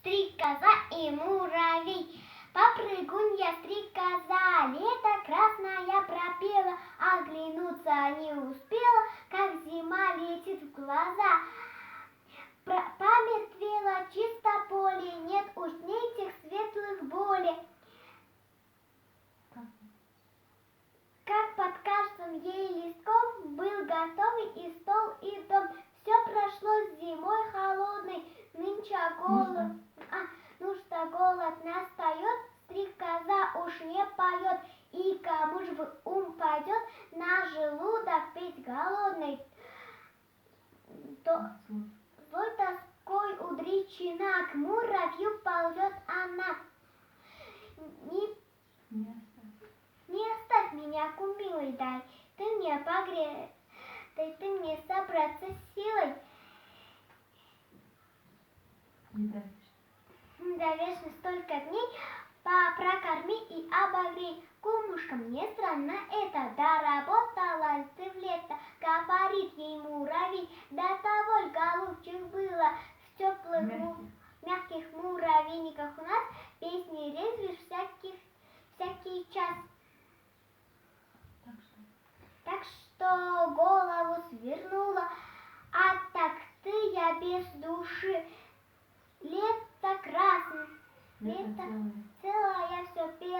Стрекоза и муравей. Попрыгунья стрекоза, лето красное пропела, оглянуться не успела, как зима летит в глаза. Помертвело чисто поле, нет уж этих светлых болей. Как под каждым ей листком был готовый и стол, и дом. Все прошло с зимой холодной, нынче голод. Ну что голод настает, стрекоза уж не поет, и кому ж в ум пойдет на желудок ведь голодный. Злой тоской удручена, к муравью ползет она. Не оставь меня, кумилый, дай ты мне погреть, дай ты мне собраться с силой. Да вечно столько дней, прокорми и обогрей. Кумушка, мне странно это, доработалась ты в лето, говорит ей муравей. До того ль, голубчик, было в теплых мягких муравейниках у нас песни резвишь всякий час. Так что голову свернула, а так ты я без души. Лето красное, лето целое все пела.